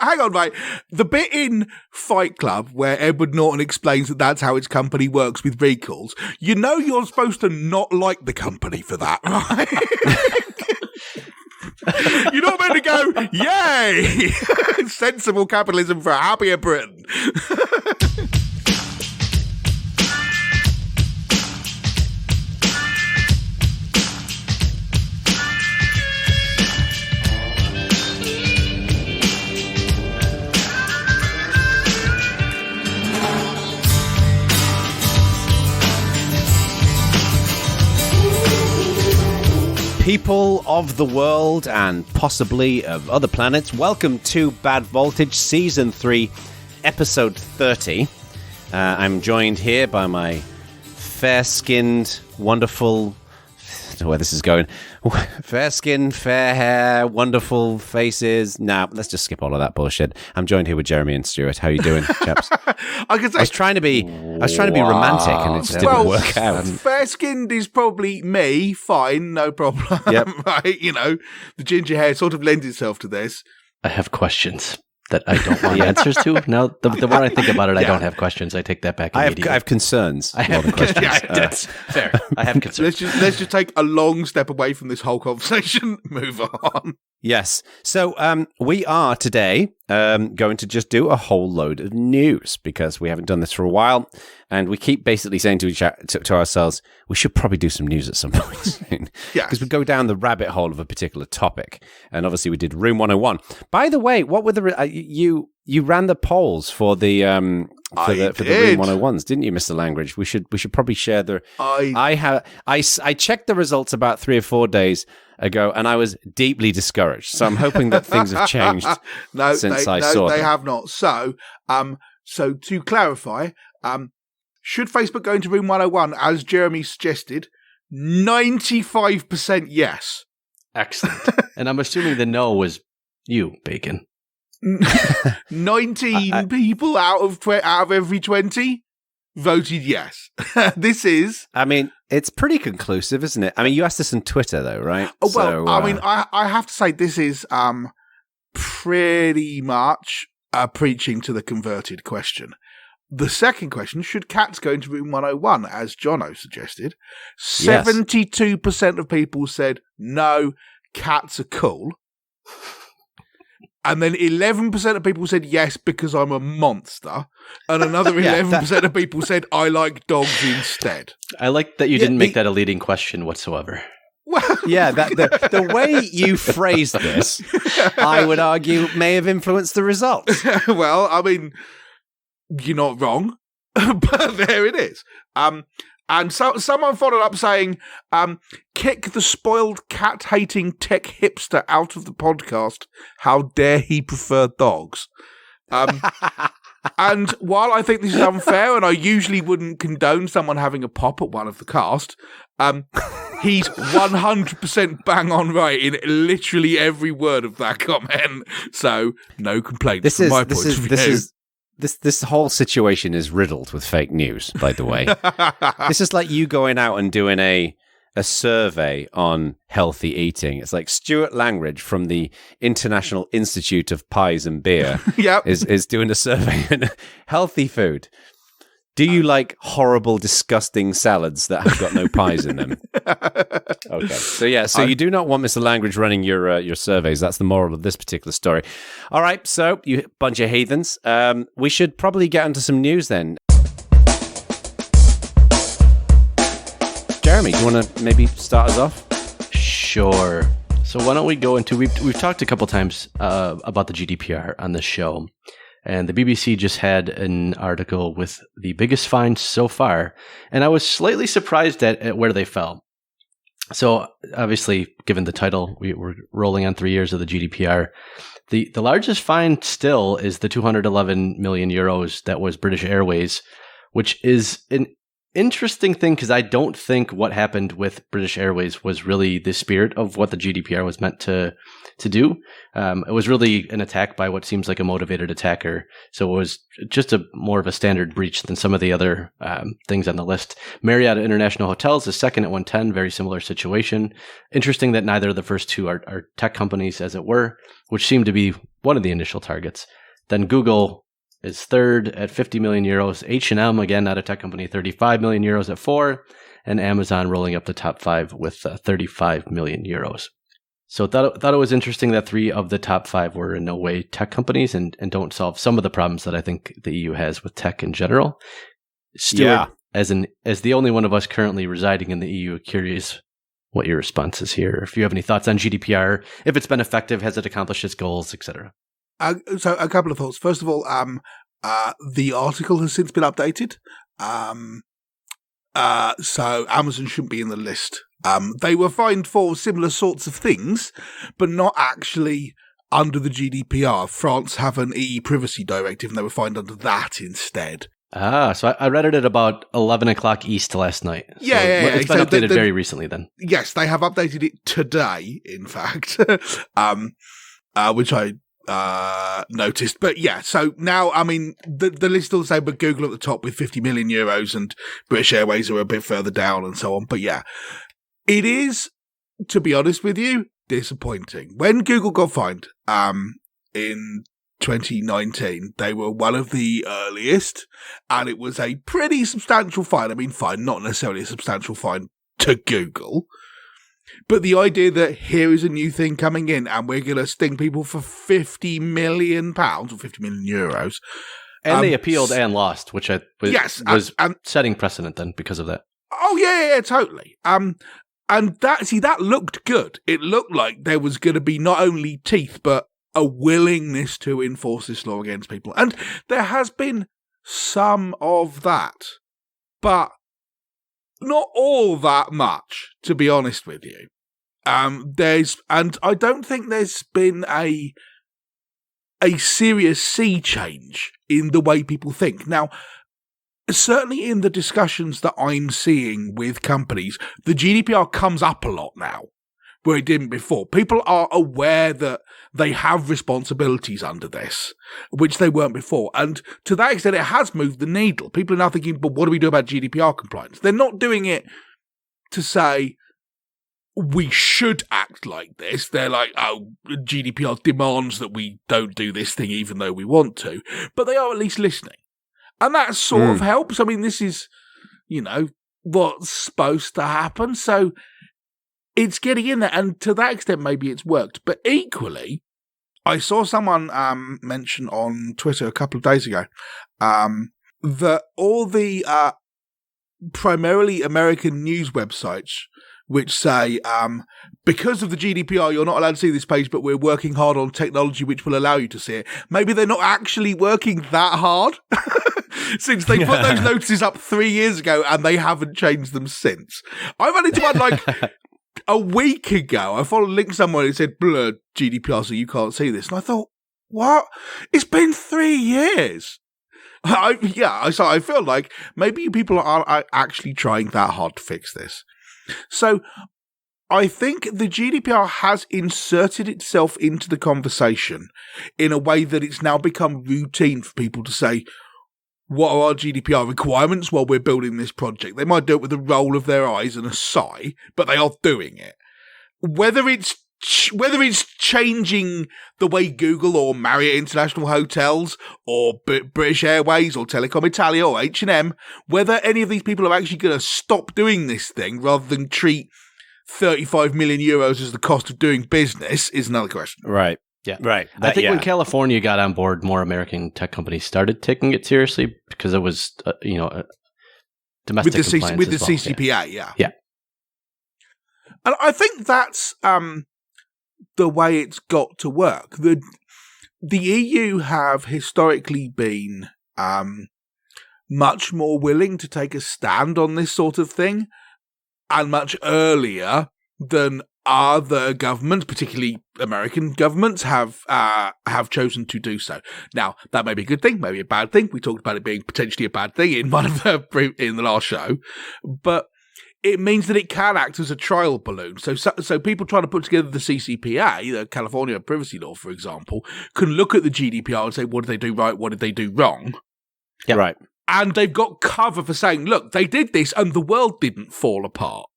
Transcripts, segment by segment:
hang on, mate. The bit in Fight Club where Edward Norton explains that that's how his company works with recalls, you know you're supposed to not like the company for that, right? You're not meant to go, yay! Sensible capitalism for a happier Britain. People of the world and possibly of other planets, welcome to Bad Voltage Season 3, Episode 30. I'm joined here by my fair-skinned, wonderful... I don't know where this is going. Fair skin, fair hair, wonderful faces. Nah, let's just skip all of that bullshit. I'm joined here with Jeremy and Stuart. How you doing, chaps? I was trying to be romantic, and it just didn't work out. Fair-skinned is probably me. Fine, no problem. Yep. Right? You know, the ginger hair sort of lends itself to this. I have questions that I don't want answers to. Now, the more I think about it, I don't have questions. I take that back immediately. I have concerns. I have questions. That's fair. I have concerns. Let's just take a long step away from this whole conversation. Move on. Yes. So we are today going to just do a whole load of news because we haven't done this for a while. And we keep basically saying to ourselves, we should probably do some news at some point soon. Because we go down the rabbit hole of a particular topic. And obviously we did Room 101. By the way, what were the... You ran the polls for the Room 101s, didn't you, Mr. Langridge? We should probably share the... I checked the results about 3 or 4 days ago, and I was deeply discouraged. So I'm hoping that things have changed since I saw them. They have not. So to clarify, should Facebook go into Room 101, as Jeremy suggested, 95% yes. Excellent. And I'm assuming the no was you, Bacon. 19 people out of every 20 voted yes. This is... I mean, it's pretty conclusive, isn't it? I mean, you asked this on Twitter, though, right? Well, so, I mean, I have to say this is pretty much preaching to the converted question. The second question, should cats go into Room 101, as Jono suggested? 72% of people said, no, cats are cool. And then 11% of people said yes because I'm a monster. And another 11% of people said I like dogs instead. I like that you didn't make that a leading question whatsoever. Well, yeah, the way you phrased this, I would argue, may have influenced the results. Well, I mean, you're not wrong, but there it is. And so someone followed up saying, kick the spoiled cat-hating tech hipster out of the podcast. How dare he prefer dogs? And while I think this is unfair, and I usually wouldn't condone someone having a pop at one of the cast, he's 100% bang on right in literally every word of that comment. So, no complaints from my point of view. This whole situation is riddled with fake news, by the way. This is like you going out and doing a survey on healthy eating. It's like Stuart Langridge from the International Institute of Pies and Beer is doing a survey on healthy food. Do you like horrible, disgusting salads that have got no pies in them? Okay. So you do not want Mr. Langridge running your surveys. That's the moral of this particular story. All right, so you bunch of heathens. We should probably get into some news then. Jeremy, do you want to maybe start us off? Sure. So why don't we go into... We've talked a couple times about the GDPR on this show. And the BBC just had an article with the biggest fines so far. And I was slightly surprised at where they fell. So obviously, given the title, we're rolling on 3 years of the GDPR. The largest fine still is the 211 million euros that was British Airways, which is an interesting thing, because I don't think what happened with British Airways was really the spirit of what the GDPR was meant to do. It was really an attack by what seems like a motivated attacker. So it was just more of a standard breach than some of the other things on the list. Marriott International Hotels is second at 110, very similar situation. Interesting that neither of the first two are tech companies, as it were, which seemed to be one of the initial targets. Then Google is third at 50 million euros. H&M, again, not a tech company, 35 million euros at 4. And Amazon rolling up the top 5 with 35 million euros. So thought it was interesting that 3 of the top 5 were in no way tech companies and don't solve some of the problems that I think the EU has with tech in general. Stuart, as the only one of us currently residing in the EU, curious what your response is here. If you have any thoughts on GDPR, if it's been effective, has it accomplished its goals, etc.? So a couple of thoughts. First of all, the article has since been updated. So Amazon shouldn't be in the list. They were fined for similar sorts of things, but not actually under the GDPR. France have an e-privacy directive, and they were fined under that instead. So I read it at about 11 o'clock East last night. So it's been updated very recently then. Yes, they have updated it today, in fact, which I noticed. But yeah, so now, I mean, the list will say, but Google at the top with 50 million euros and British Airways are a bit further down and so on. But yeah, it is, to be honest with you, disappointing. When Google got fined in 2019, they were one of the earliest, and it was a pretty substantial fine. I mean, fine, not necessarily a substantial fine to Google, but the idea that here is a new thing coming in and we're going to sting people for £50 million or 50 million euros. And they appealed and lost, which was setting precedent then because of that. Oh, yeah, totally. And that looked good. It looked like there was going to be not only teeth, but a willingness to enforce this law against people. And there has been some of that, but not all that much, to be honest with you. And I don't think there's been a serious sea change in the way people think. Now, certainly in the discussions that I'm seeing with companies, the GDPR comes up a lot now, where it didn't before. People are aware that they have responsibilities under this, which they weren't before. And to that extent, it has moved the needle. People are now thinking, but what do we do about GDPR compliance? They're not doing it to say, we should act like this. They're like, oh, GDPR demands that we don't do this thing even though we want to. But they are at least listening. And that sort of helps. I mean, this is, what's supposed to happen. So it's getting in there. And to that extent, maybe it's worked. But equally, I saw someone mention on Twitter a couple of days ago that all the primarily American news websites which say, because of the GDPR, you're not allowed to see this page, but we're working hard on technology which will allow you to see it. Maybe they're not actually working that hard since they put those notices up 3 years ago and they haven't changed them since. I ran into one like a week ago. I followed a link somewhere and it said, blur GDPR, so you can't see this. And I thought, what? It's been 3 years. So I feel like maybe people are actually trying that hard to fix this. So I think the GDPR has inserted itself into the conversation in a way that it's now become routine for people to say, what are our GDPR requirements while we're building this project? They might do it with a roll of their eyes and a sigh, but they are doing it. Whether it's changing the way Google or Marriott International Hotels or British Airways or Telecom Italia or H&M, whether any of these people are actually going to stop doing this thing rather than treat 35 million euros as the cost of doing business is another question. Right. Yeah. Right. I think when California got on board, more American tech companies started taking it seriously because it was, domestic compliance with the as well. CCPA, yeah. And I think that's the way it's got to work. The EU have historically been much more willing to take a stand on this sort of thing and much earlier than other governments, particularly American governments, have chosen to do so. Now, that may be a good thing, maybe a bad thing. We talked about it being potentially a bad thing in in the last show, but it means that it can act as a trial balloon. So people trying to put together the CCPA, the California Privacy Law, for example, can look at the GDPR and say, what did they do right? What did they do wrong? Yeah. Right. And they've got cover for saying, look, they did this and the world didn't fall apart.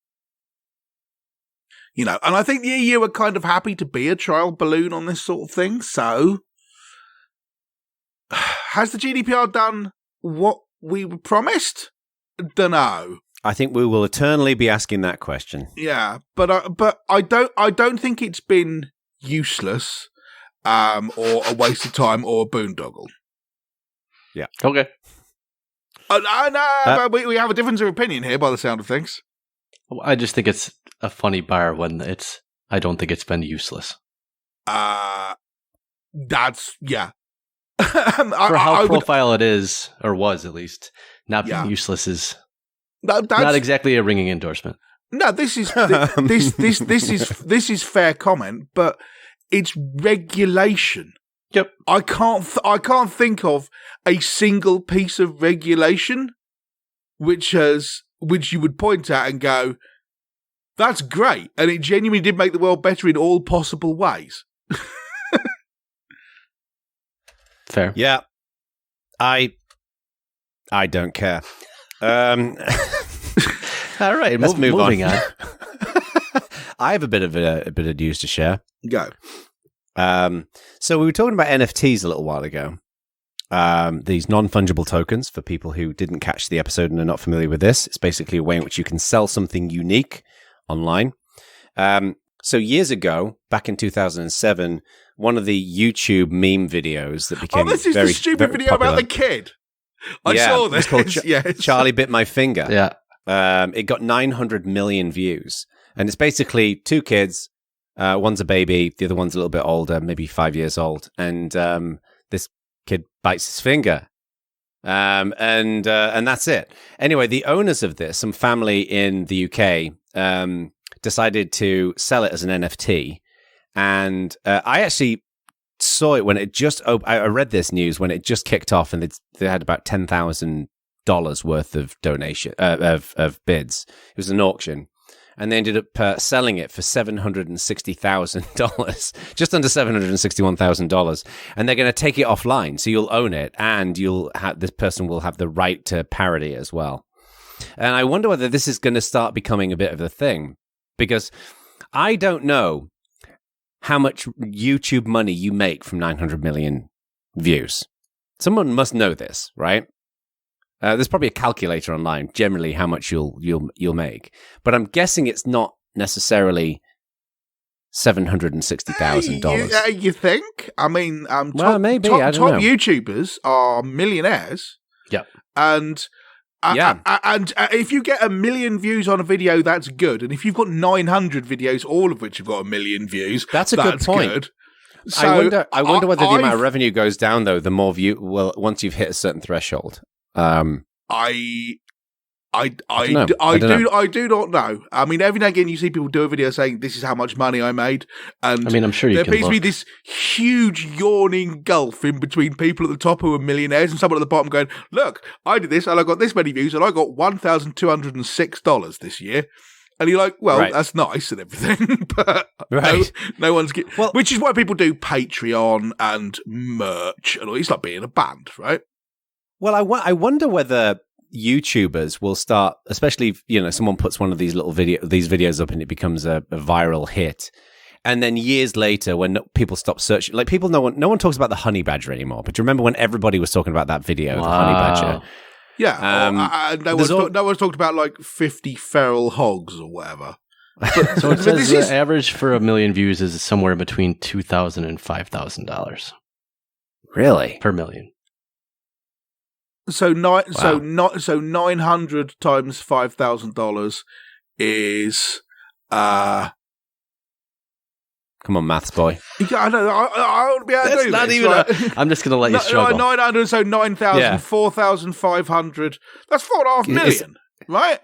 You know, and I think the EU are kind of happy to be a trial balloon on this sort of thing. So, has the GDPR done what we were promised? Dunno. I think we will eternally be asking that question. Yeah, but I don't think it's been useless, or a waste of time, or a boondoggle. Yeah. Okay. But we have a difference of opinion here, by the sound of things. I just think it's a funny bar when I don't think it's been useless. Yeah. For how profile it is, or was at least, not being useless is not exactly a ringing endorsement. No, this is this is fair comment, but it's regulation. Yep. I can't think of a single piece of regulation which you would point at and go, that's great, and it genuinely did make the world better in all possible ways. Fair. Yeah. I don't care. All right, let's move on. I have a bit of news to share. Go. So we were talking about NFTs a little while ago. These non-fungible tokens, for people who didn't catch the episode and are not familiar with this, it's basically a way in which you can sell something unique online. So years ago, back in 2007, one of the YouTube meme videos that became this is the stupid video popular. about the kid. I saw this. It's called Charlie Bit My Finger. Yeah. It got 900 million views. And it's basically two kids. One's a baby. The other one's a little bit older, maybe 5 years old. And this kid bites his finger. And that's it. Anyway, the owners of this, some family in the UK, decided to sell it as an NFT. And I actually saw it when it just I read this news when it just kicked off, and they had about $10,000 worth of donation of bids. It was an auction, and they ended up selling it for $760,000, just under $761,000. And they're going to take it offline, so you'll own it, and this person will have the right to parody as well. And I wonder whether this is going to start becoming a bit of a thing, because I don't know how much YouTube money you make from 900 million views. Someone must know this, right? There's probably a calculator online, generally how much you'll make, but I'm guessing it's not necessarily $760,000. You think? I mean, maybe. I don't know. Top YouTubers are millionaires. Yeah, and if you get 1 million views on a video, that's good. And if you've got 900 videos, all of which have got 1 million views, that's a good point. Good. So I wonder whether the amount of revenue goes down, though, the more once you've hit a certain threshold. I do not know. I mean, every now and again you see people do a video saying this is how much money I made, and I mean, I'm sure there appears to be this huge yawning gulf in between people at the top who are millionaires and someone at the bottom going, "Look, I did this and I got this many views and I got $1,206 this year." And you're like, well, that's nice and everything, but no one's getting... Well, which is why people do Patreon and merch, and it's like being a band, right? Well, I wonder whether YouTubers will start, especially if, someone puts one of these these videos up and it becomes a viral hit. And then years later, when people stop searching, like no one talks about the honey badger anymore. But do you remember when everybody was talking about that video, the honey badger? Yeah, no one's talked about like 50 feral hogs or whatever. So it says the average for 1 million views is somewhere between $2,000 and $5,000. Really? Per million. So 900 times $5,000 is come on, maths boy. I know. I won't be able to do this. I'm just going to let you struggle. 900, so 9,000, 4,500. That's 4.5 million, right?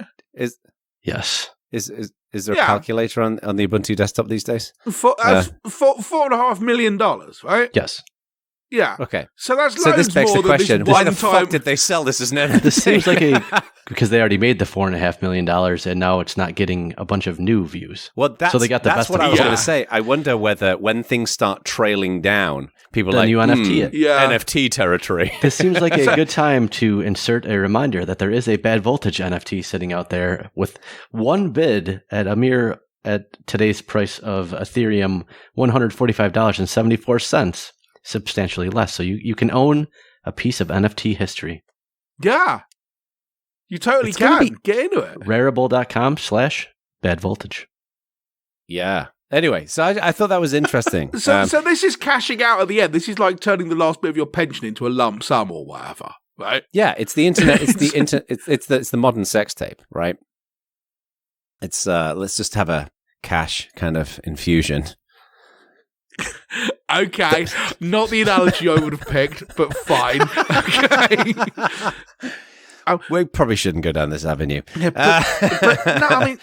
Yes. Is Is there a calculator on the Ubuntu desktop these days? $4.5 million, right? Yes. Yeah. Okay. So that's so this begs more the question: than why the fuck did they sell this as an NFT? This seems like because they already made the $4.5 million, and now it's not getting a bunch of new views. Well, so they got the best. That's what I was going to say. I wonder whether when things start trailing down, people are like, you NFT it. Yeah. NFT territory. This seems like a good time to insert a reminder that there is a bad voltage NFT sitting out there with one bid at today's price of Ethereum, $145.74. Substantially less. So you can own a piece of NFT history. Yeah. You totally can. Get into it. Rarible.com/bad voltage. Yeah. Anyway, so I thought that was interesting. So this is cashing out at the end. This is like turning the last bit of your pension into a lump sum or whatever, right? Yeah, it's the internet. It's the modern sex tape, right? It's let's just have a cash kind of infusion. Okay, not the analogy I would have picked, but fine. Okay. We probably shouldn't go down this avenue. Yeah, but no, I mean,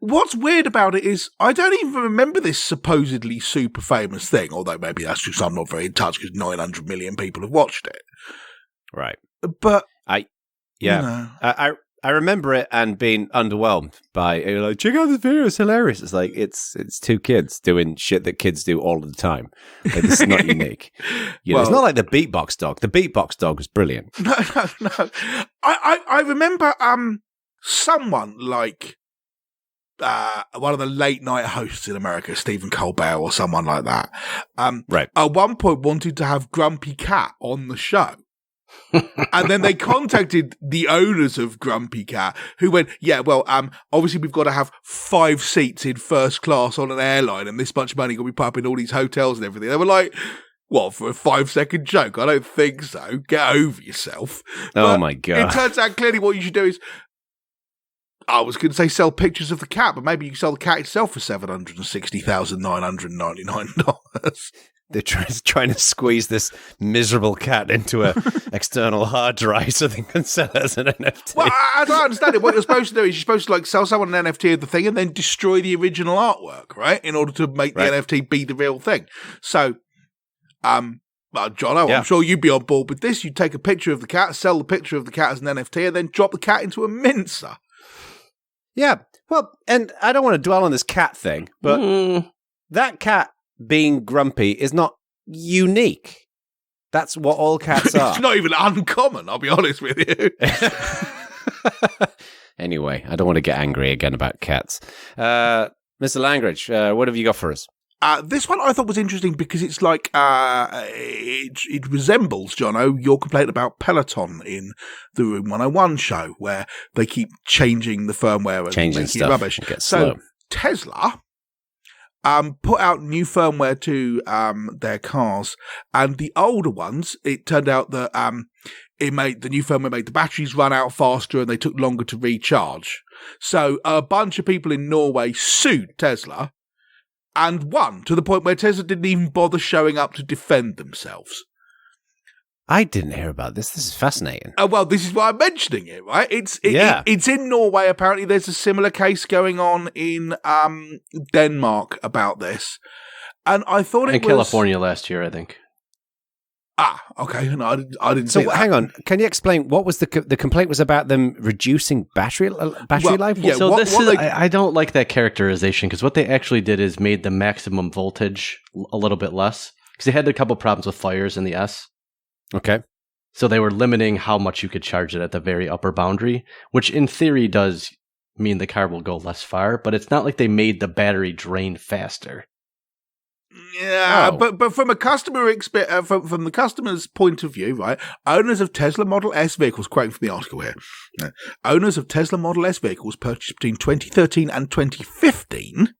what's weird about it is I don't even remember this supposedly super famous thing, although maybe that's just I'm not very in touch because 900 million people have watched it. Right. But I remember it and being underwhelmed by like, check out this video, it's hilarious. It's like it's two kids doing shit that kids do all the time. Like, this is not unique. It's not like the beatbox dog. The beatbox dog was brilliant. No. I remember someone like one of the late night hosts in America, Stephen Colbert or someone like that. Right. At one point wanted to have Grumpy Cat on the show. And then they contacted the owners of Grumpy Cat, who went, obviously we've got to have 5 seats in first class on an airline, and this much money got to be put up in all these hotels and everything. They were like, what, for a 5-second joke? I don't think so. Get over yourself. Oh my God. It turns out clearly what you should do is, I was going to say sell pictures of the cat, but maybe you can sell the cat itself for $760,999. They're trying to squeeze this miserable cat into a external hard drive so they can sell it as an NFT. Well, I don't understand it. What you're supposed to do is you're supposed to like sell someone an NFT of the thing and then destroy the original artwork, right? In order to make the NFT be the real thing. So, Jono, I'm sure you'd be on board with this. You take a picture of the cat, sell the picture of the cat as an NFT, and then drop the cat into a mincer. Yeah. Well, and I don't want to dwell on this cat thing, but that cat being grumpy is not unique. That's what all cats are. It's not even uncommon, I'll be honest with you. Anyway, I don't want to get angry again about cats. Mr. Langridge, what have you got for us? This one I thought was interesting because it's like it resembles, Jono, your complaint about Peloton in the Room 101 show, where they keep changing the firmware and changing making stuff. It rubbish. So Tesla put out new firmware to their cars, and the older ones, it turned out that the new firmware made the batteries run out faster and they took longer to recharge. So a bunch of people in Norway sued Tesla and won, to the point where Tesla didn't even bother showing up to defend themselves. I didn't hear about this. This is fascinating. Well, this is why I'm mentioning it, right? It's in Norway. Apparently, there's a similar case going on in Denmark about this, and I thought it was in California last year, I think. Okay. No, I didn't. So hang on. Can you explain what was the complaint was about them reducing battery life? Yeah. So I don't like that characterization, because what they actually did is made the maximum voltage a little bit less, because they had a couple problems with fires in the S. Okay. So they were limiting how much you could charge it at the very upper boundary, which in theory does mean the car will go less far, but it's not like they made the battery drain faster. Yeah, but from a customer from the customer's point of view, right? Owners of Tesla Model S vehicles, quoting from the article here, owners of Tesla Model S vehicles purchased between 2013 and 2015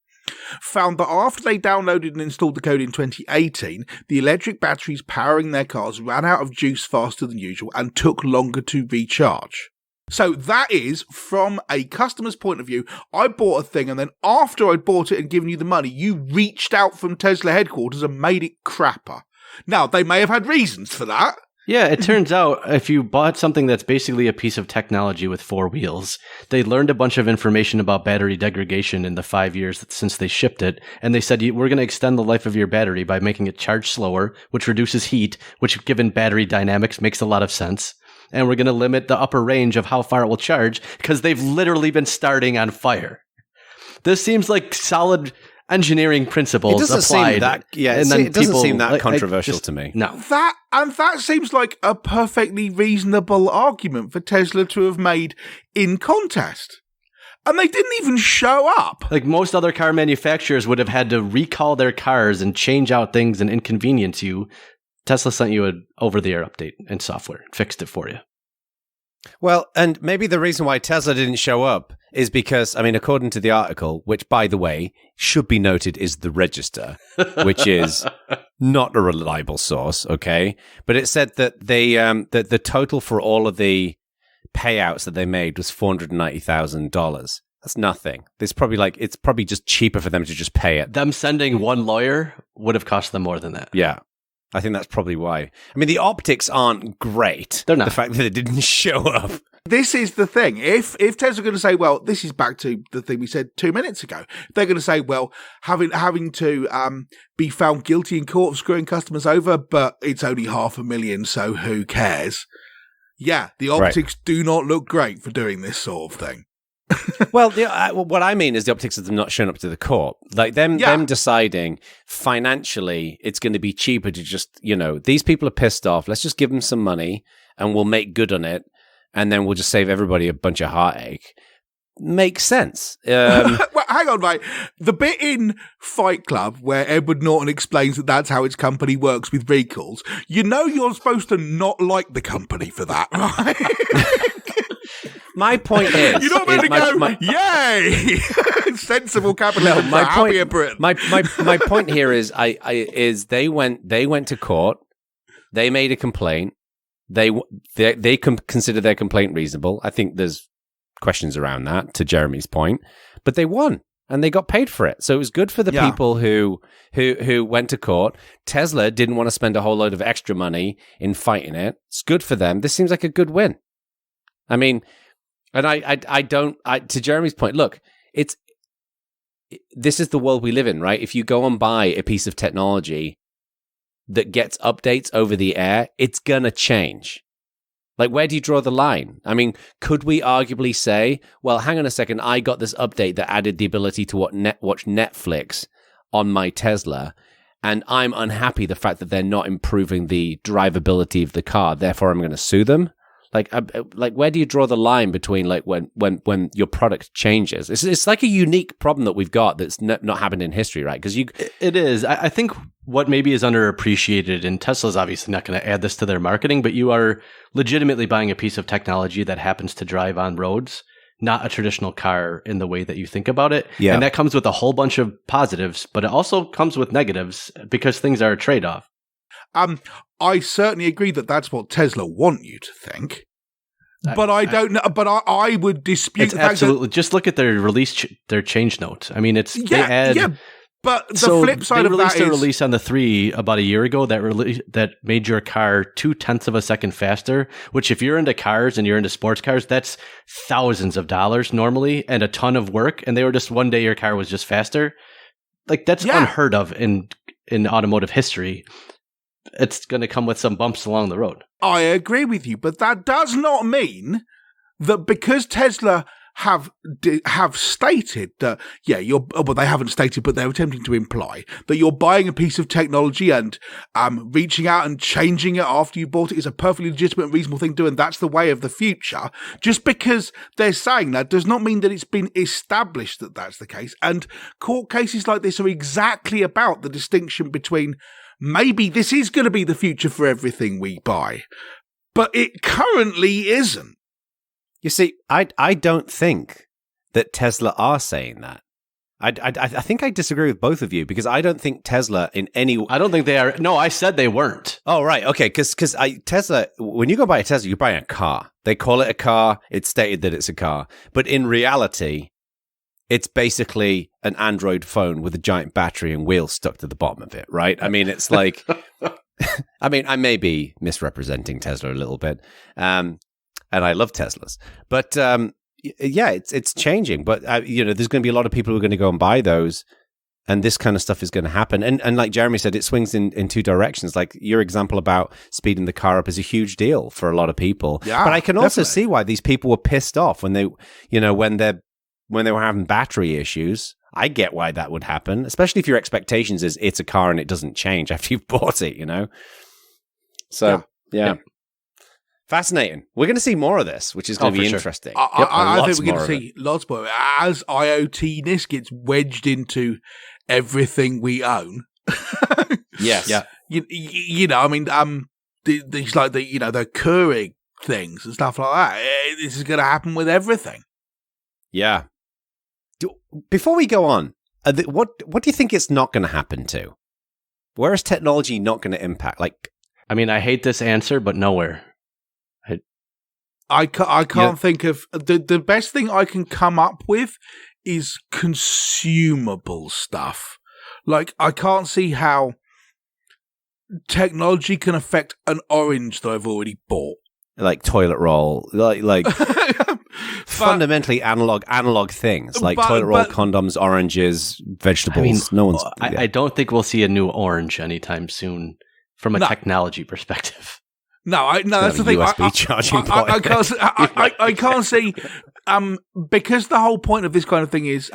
found that after they downloaded and installed the code in 2018, the electric batteries powering their cars ran out of juice faster than usual and took longer to recharge. So that is, from a customer's point of view, I bought a thing, and then after I'd bought it and given you the money, you reached out from Tesla headquarters and made it crapper. Now, they may have had reasons for that, Yeah, it turns out if you bought something that's basically a piece of technology with 4 wheels, they learned a bunch of information about battery degradation in the 5 years since they shipped it, and they said, we're going to extend the life of your battery by making it charge slower, which reduces heat, which given battery dynamics makes a lot of sense. And we're going to limit the upper range of how far it will charge because they've literally been starting on fire. This seems like solid engineering principles it doesn't applied. Seem that, yeah, and it doesn't seem that controversial to me. No. That seems like a perfectly reasonable argument for Tesla to have made in contest. And they didn't even show up. Like most other car manufacturers would have had to recall their cars and change out things and inconvenience you. Tesla sent you an over-the-air update and software, fixed it for you. Well, and maybe the reason why Tesla didn't show up is because, I mean, according to the article, which, by the way, should be noted is the Register, which is not a reliable source, okay? But it said that they that the total for all of the payouts that they made was $490,000. That's nothing. It's probably just cheaper for them to just pay it. Them sending one lawyer would have cost them more than that. Yeah. I think that's probably why. I mean, the optics aren't great. They're not. The fact that it didn't show up. This is the thing. If Tesla are going to say, well, this is back to the thing we said 2 minutes ago. They're going to say, well, having to be found guilty in court of screwing customers over, but it's only $500,000, so who cares? Yeah, the optics do not look great for doing this sort of thing. Well, what I mean is the optics of them not showing up to the court. Like them deciding financially it's going to be cheaper to just, these people are pissed off. Let's just give them some money and we'll make good on it. And then we'll just save everybody a bunch of heartache. Makes sense. Well, hang on, mate. The bit in Fight Club where Edward Norton explains that that's how his company works with recalls, you're supposed to not like the company for that, right? My point is, you're not meant to go, yay! Sensible capitalism. No, happier Britain. My point here is, they went to court. They made a complaint. They consider their complaint reasonable. I think there's questions around that, to Jeremy's point, but they won and they got paid for it. So it was good for the people who went to court. Tesla didn't want to spend a whole load of extra money in fighting it. It's good for them. This seems like a good win. I mean, and I don't, to Jeremy's point, look, this is the world we live in, right? If you go and buy a piece of technology that gets updates over the air, it's gonna change. Like, where do you draw the line? I mean, could we arguably say, well, hang on a second, I got this update that added the ability to watch Netflix on my Tesla, and I'm unhappy the fact that they're not improving the drivability of the car, therefore I'm going to sue them? Like, where do you draw the line between like when your product changes? It's like a unique problem that we've got that's not happened in history, right? Because it is. I think what maybe is underappreciated, and Tesla's obviously not going to add this to their marketing, but you are legitimately buying a piece of technology that happens to drive on roads, not a traditional car in the way that you think about it. Yeah. And that comes with a whole bunch of positives, but it also comes with negatives because things are a trade-off. I certainly agree that that's what Tesla want you to think. But I don't know. But I would dispute the fact absolutely. Just look at their their change note. I mean, they add. But the flip side of that is... They released a release on the 3 about a year ago that made your car 0.2 of a second faster, which if you're into cars and you're into sports cars, that's thousands of dollars normally and a ton of work. And they were just one day your car was just faster. Like, that's unheard of in automotive history. It's going to come with some bumps along the road. I agree with you, but that does not mean that because Tesla have stated that, well, they haven't stated, but they're attempting to imply that you're buying a piece of technology and reaching out and changing it after you bought it is a perfectly legitimate and reasonable thing to do, and that's the way of the future. Just because they're saying that does not mean that it's been established that that's the case. And court cases like this are exactly about the distinction between maybe this is going to be the future for everything we buy, but it currently isn't. You see, I don't think that Tesla are saying that. I think I disagree with both of you because I don't think Tesla in any... I don't think they are... No, I said they weren't. Oh, right. Okay, because Tesla, when you go buy a Tesla, you're buying a car. They call it a car. It's stated that it's a car. But in reality, it's basically an Android phone with a giant battery and wheels stuck to the bottom of it, right? I mean, it's like... I mean, I may be misrepresenting Tesla a little bit, and I love Teslas, but yeah, it's changing. But there's going to be a lot of people who are going to go and buy those, and this kind of stuff is going to happen. And like Jeremy said, it swings in two directions. Like your example about speeding the car up is a huge deal for a lot of people. Yeah, but I can also definitely see why these people were pissed off when they were having battery issues. I get why that would happen, especially if your expectations is it's a car and it doesn't change after you've bought it, So, yeah. Fascinating. We're going to see more of this, which is going to be interesting. I think we're going to see lots more. As IoT-ness gets wedged into everything we own. Yes. Yeah. I mean, these like the Keurig things and stuff like that. This is going to happen with everything. Yeah. Before we go on, what do you think it's not going to happen to? Where is technology not going to impact? Like, I mean, I hate this answer, but nowhere. I can't think of the best thing I can come up with is consumable stuff. Like, I can't see how technology can affect an orange that I've already bought. Like toilet roll, like fundamentally analog things, like toilet roll, condoms, oranges, vegetables. I mean, I don't think we'll see a new orange anytime soon from a technology perspective. No, that's the thing. USB charging point. I can't see, because the whole point of this kind of thing is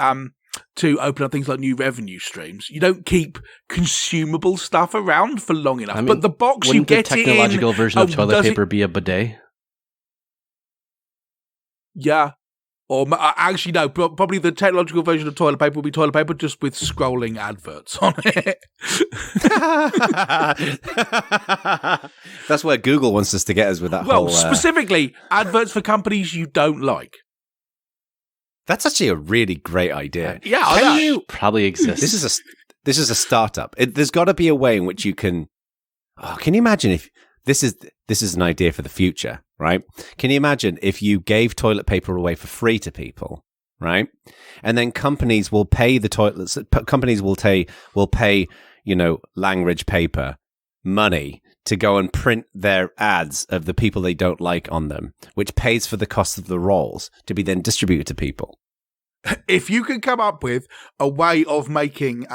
to open up things like new revenue streams. You don't keep consumable stuff around for long enough. I mean, but the box you get the technological version of toilet paper be a bidet? Yeah. Or actually, no, probably the technological version of toilet paper will be toilet paper just with scrolling adverts on it. That's where Google wants us to get us with that whole... Well, specifically, adverts for companies you don't like. That's actually a really great idea. Yeah, probably exists. This is a startup. There's got to be a way in which you can... Oh, can you imagine if... This is an idea for the future, right? Can you imagine if you gave toilet paper away for free to people, right? And then companies will pay the toilets. Companies will pay, Langridge paper money to go and print their ads of the people they don't like on them, which pays for the cost of the rolls to be then distributed to people. If you could come up with a way of making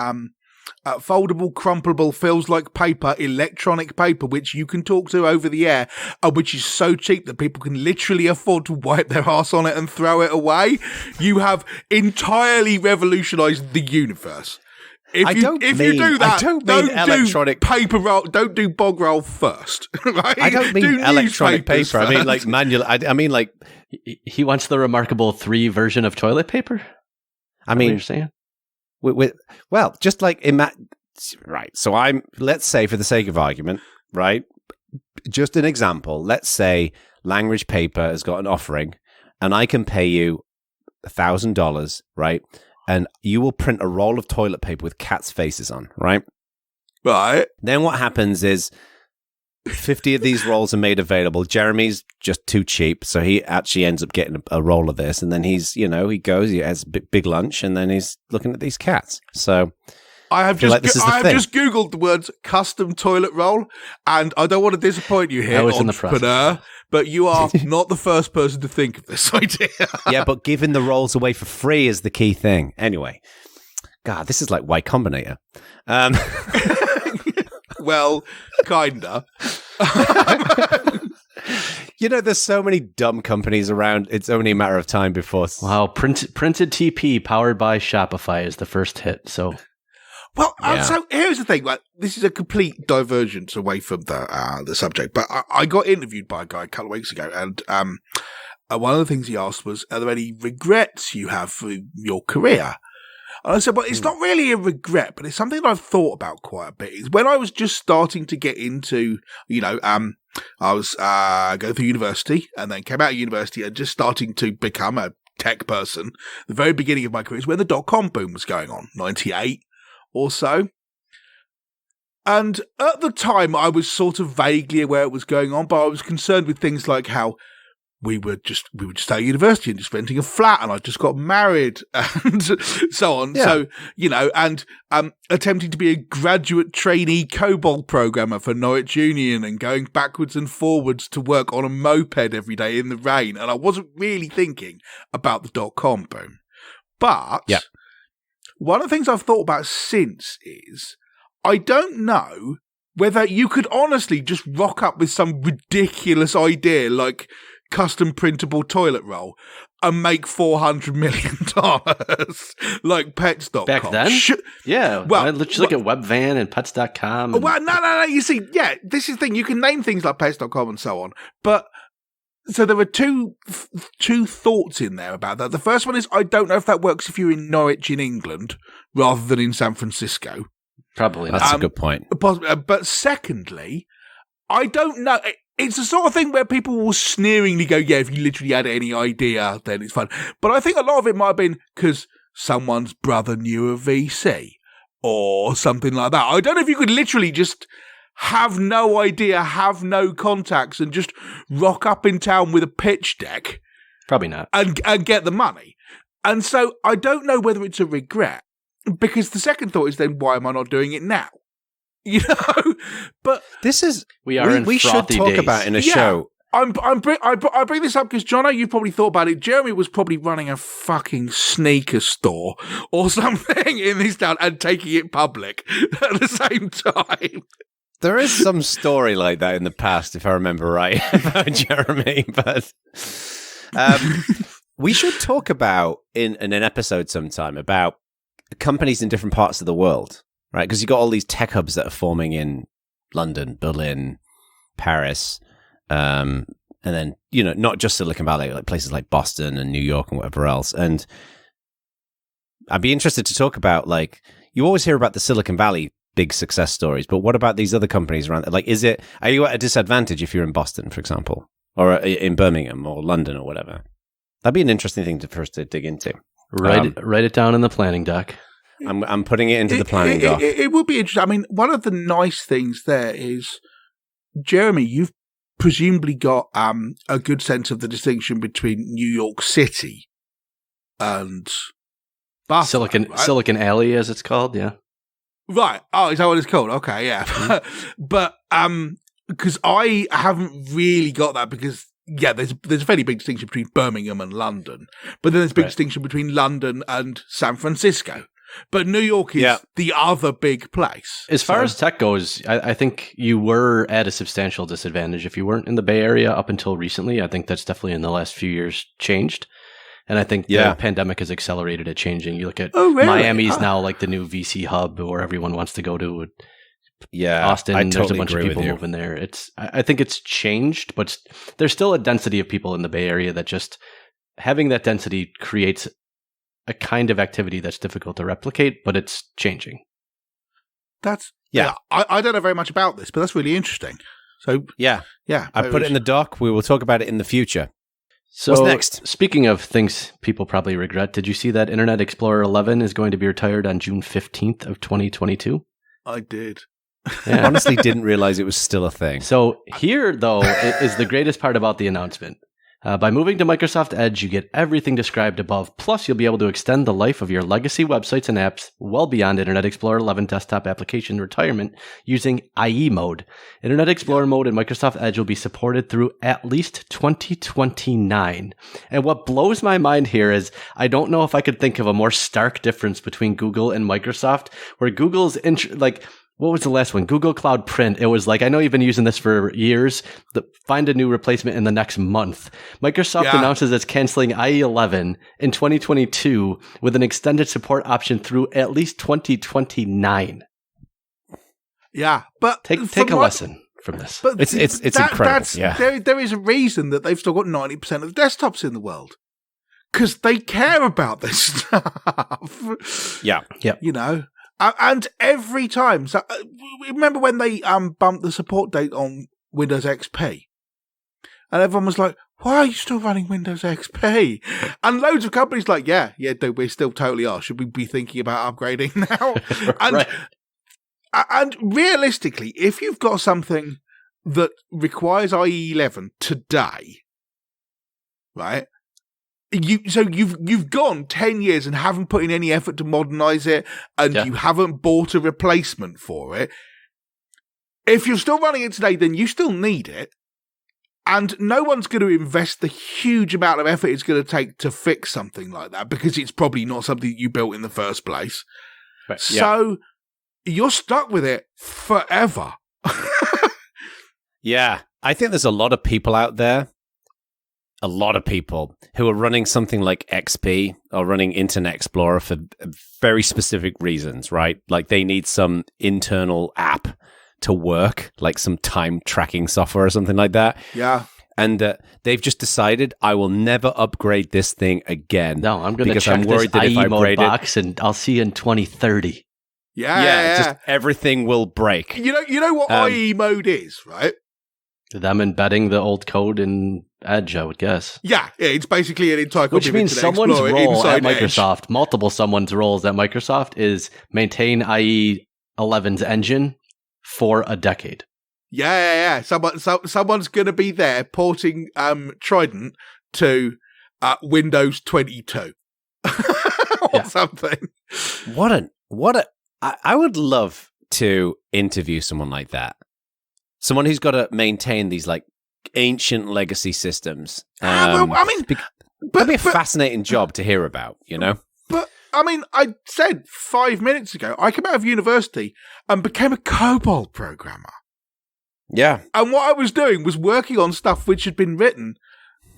foldable, crumpleable, feels like paper, electronic paper, which you can talk to over the air, which is so cheap that people can literally afford to wipe their ass on it and throw it away, you have entirely revolutionized the universe. If you do that, don't do paper roll. Don't do bog roll first. Right? I don't mean electronic paper. First. I mean like manual. I mean like he wants the Remarkable 3 version of toilet paper. I mean, you're saying. Well, just like right. So let's say for the sake of argument, right? Just an example. Let's say Langridge Paper has got an offering, and I can pay you $1,000, right? And you will print a roll of toilet paper with cats' faces on, right? Right. Then what happens is 50 of these rolls are made available. Jeremy's just too cheap, so he actually ends up getting a roll of this. And then he goes, he has a big lunch, and then he's looking at these cats. So I have just Googled the words custom toilet roll, and I don't want to disappoint you here, entrepreneur, but you are not the first person to think of this idea. Yeah, but giving the rolls away for free is the key thing. Anyway, God, this is like Y Combinator. Well, kinda. There's so many dumb companies around. It's only a matter of time before. Wow, printed TP powered by Shopify is the first hit. So, well, so here's the thing. Like, this is a complete divergence away from the subject. But I got interviewed by a guy a couple of weeks ago, and one of the things he asked was, "Are there any regrets you have for your career?" And I said, well, it's not really a regret, but it's something that I've thought about quite a bit. Is when I was just starting to get into, I was going through university and then came out of university and just starting to become a tech person. The very beginning of my career is when the dot-com boom was going on, 98 or so. And at the time, I was sort of vaguely aware it was going on, but I was concerned with things like how we were just at university and just renting a flat, and I just got married and so on. Yeah. So, and attempting to be a graduate trainee COBOL programmer for Norwich Union and going backwards and forwards to work on a moped every day in the rain. And I wasn't really thinking about the .com boom. But one of the things I've thought about since is I don't know whether you could honestly just rock up with some ridiculous idea like custom printable toilet roll and make $400 million like pets.com. Back then? Well, let's look at Webvan and pets.com. Well, no. You see, this is the thing. You can name things like pets.com and so on. But so there were two thoughts in there about that. The first one is I don't know if that works if you're in Norwich in England rather than in San Francisco. Probably not. That's a good point. But secondly, I don't know. It's the sort of thing where people will sneeringly go, if you literally had any idea, then it's fun. But I think a lot of it might have been because someone's brother knew a VC or something like that. I don't know if you could literally just have no idea, have no contacts, and just rock up in town with a pitch deck. Probably not. And get the money. And so I don't know whether it's a regret, because the second thought is then why am I not doing it now? But this is we should talk days. about in a show. I bring this up because Jono, you probably thought about it. Jeremy was probably running a fucking sneaker store or something in this town and taking it public at the same time. There is some story like that in the past, if I remember right, about Jeremy. But we should talk about in an episode sometime about companies in different parts of the world. Right, because you've got all these tech hubs that are forming in London, Berlin, Paris, and then, not just Silicon Valley, like places like Boston and New York and whatever else. And I'd be interested to talk about, like, you always hear about the Silicon Valley big success stories, but what about these other companies around? Like, are you at a disadvantage if you're in Boston, for example, or in Birmingham or London or whatever? That'd be an interesting thing for us to dig into. Write it down in the planning doc. I'm putting it into the planning doc. It would be interesting. I mean, one of the nice things there is, Jeremy, you've presumably got a good sense of the distinction between New York City and Buffalo, Silicon Alley, as it's called. Yeah. Right. Oh, is that what it's called? Okay. Yeah. Mm-hmm. But because I haven't really got that because. Yeah, there's a fairly big distinction between Birmingham and London, but then there's a big distinction between London and San Francisco. But New York is the other big place. As far as tech goes, I think you were at a substantial disadvantage if you weren't in the Bay Area up until recently. I think that's definitely in the last few years changed. And I think the pandemic has accelerated it changing. You look at Miami's now like the new VC hub where everyone wants to go to. Yeah, Austin, there's a bunch of people moving there. I think it's changed, but there's still a density of people in the Bay Area that just having that density creates a kind of activity that's difficult to replicate, but it's changing. I don't know very much about this, but that's really interesting. So I put it in the doc. We will talk about it in the future. So what's next? Speaking of things people probably regret, did you see that Internet Explorer 11 is going to be retired on June 15th of 2022? I did. Yeah. Honestly, didn't realize it was still a thing. So here, though, is the greatest part about the announcement. By moving to Microsoft Edge, you get everything described above. Plus, you'll be able to extend the life of your legacy websites and apps well beyond Internet Explorer 11 desktop application retirement using IE mode. Internet Explorer mode in Microsoft Edge will be supported through at least 2029. And what blows my mind here is I don't know if I could think of a more stark difference between Google and Microsoft, where Google's what was the last one? Google Cloud Print. It was like, I know you've been using this for years. Find a new replacement in the next month. Microsoft announces it's canceling IE11 in 2022 with an extended support option through at least 2029. Yeah, but take a lesson from this. But it's incredible. There is a reason that they've still got 90% of the desktops in the world. Because they care about this stuff. Yeah. And every time, so remember when they bumped the support date on Windows XP? And everyone was like, why are you still running Windows XP? And loads of companies like, dude, we still totally are. Should we be thinking about upgrading now? And realistically, if you've got something that requires IE11 today, right? You've gone 10 years and haven't put in any effort to modernize it, and you haven't bought a replacement for it. If you're still running it today, then you still need it. And no one's going to invest the huge amount of effort it's going to take to fix something like that, because it's probably not something that you built in the first place. But, so you're stuck with it forever. Yeah. I think there's a lot of people out there, a lot of people who are running something like XP or running Internet Explorer for very specific reasons, right? Like they need some internal app to work, like some time tracking software or something like that. Yeah. And they've just decided, I will never upgrade this thing again. No, I'm going to check this IE mode box, and I'll see you in 2030. Yeah. Just everything will break. You know what IE mode is, right? Them embedding the old code in Edge, I would guess. Yeah, it's basically an entire copy Which of means Internet someone's Explorer role at Microsoft, Edge. multiple someone's roles at Microsoft is maintain IE 11's engine for a decade. Yeah. Someone's going to be there porting Trident to Windows 22 or something. I would love to interview someone like that. Someone who's got to maintain these like ancient legacy systems. That'd be a fascinating job to hear about, you know? But I mean, I said 5 minutes ago, I came out of university and became a COBOL programmer. Yeah. And what I was doing was working on stuff which had been written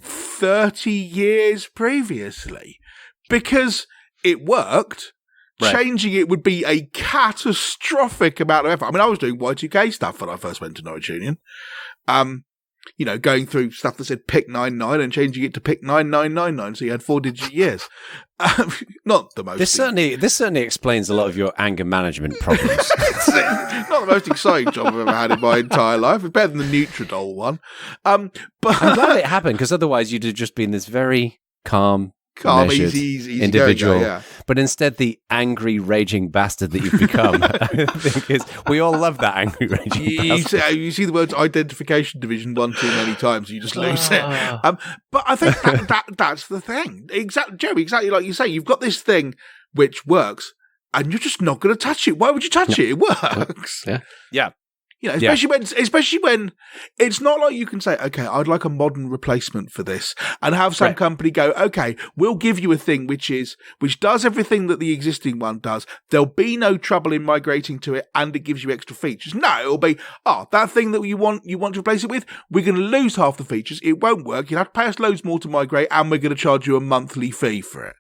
30 years previously because it worked. Right. Changing it would be a catastrophic amount of effort. I mean, I was doing Y2K stuff when I first went to Norwich Union. Going through stuff that said PIC 99 and changing it to PIC 9999, so you had 4-digit years. Not the most. This certainly explains a lot of your anger management problems. Not the most exciting job I've ever had in my entire life. It's better than the Nutridol one. But I'm glad it happened, because otherwise you'd have just been this very calm, easy individual. Going, yeah. But instead, the angry, raging bastard that you've become, I think we all love that angry, raging bastard. You see the words identification division one too many times, you just lose it. But I think that's the thing. Jeremy, exactly like you say, you've got this thing which works, and you're just not going to touch it. Why would you touch it? It works. Yeah. You know, especially when it's not like you can say, okay, I'd like a modern replacement for this, and have some company go, okay, we'll give you a thing which does everything that the existing one does. There'll be no trouble in migrating to it, and it gives you extra features. No, it'll be, that thing that you want to replace it with, we're going to lose half the features. It won't work. You'll have to pay us loads more to migrate, and we're going to charge you a monthly fee for it.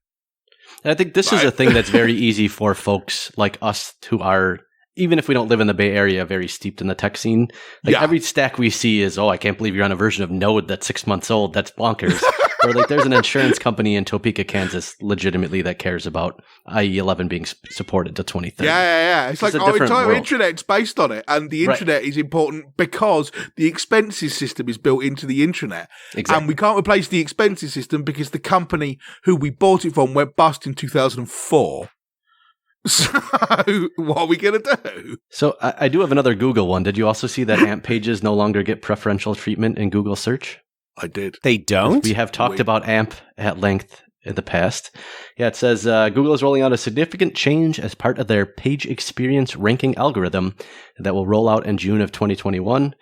And I think this is a thing that's very easy for folks like us who are, even if we don't live in the Bay Area, very steeped in the tech scene. Every stack we see is, I can't believe you're on a version of Node that's 6 months old. That's bonkers. Or there's an insurance company in Topeka, Kansas, legitimately that cares about IE 11 being supported to 2030. Yeah. It's like our entire intranet's based on it. And the intranet is important because the expenses system is built into the intranet. Exactly. And we can't replace the expenses system because the company who we bought it from went bust in 2004. So, what are we going to do? So, I do have another Google one. Did you also see that AMP pages no longer get preferential treatment in Google search? I did. They don't? We have talked about AMP at length in the past. Yeah, it says Google is rolling out a significant change as part of their page experience ranking algorithm that will roll out in June of 2021.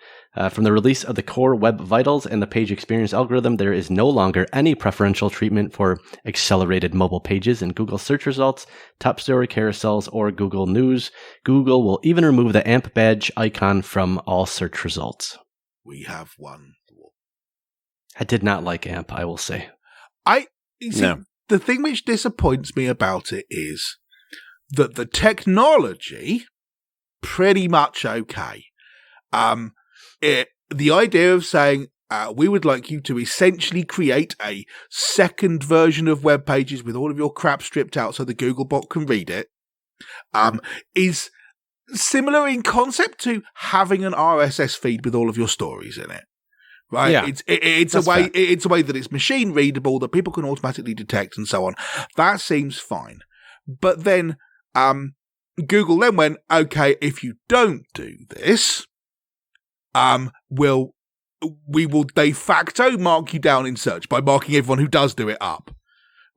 From the release of the core Web Vitals and the page experience algorithm, there is no longer any preferential treatment for accelerated mobile pages in Google search results, top story carousels, or Google News. Google will even remove the AMP badge icon from all search results. We have one. I did not like AMP, I will say. The thing which disappoints me about it is that the technology, pretty much okay. The idea of saying, we would like you to essentially create a second version of web pages with all of your crap stripped out so the Google bot can read it, is similar in concept to having an RSS feed with all of your stories in it. Right? Yeah, it's a way that it's machine readable, that people can automatically detect and so on. That seems fine. But then Google then went, okay, if you don't do this, we'll we will de facto mark you down in search by marking everyone who does do it up.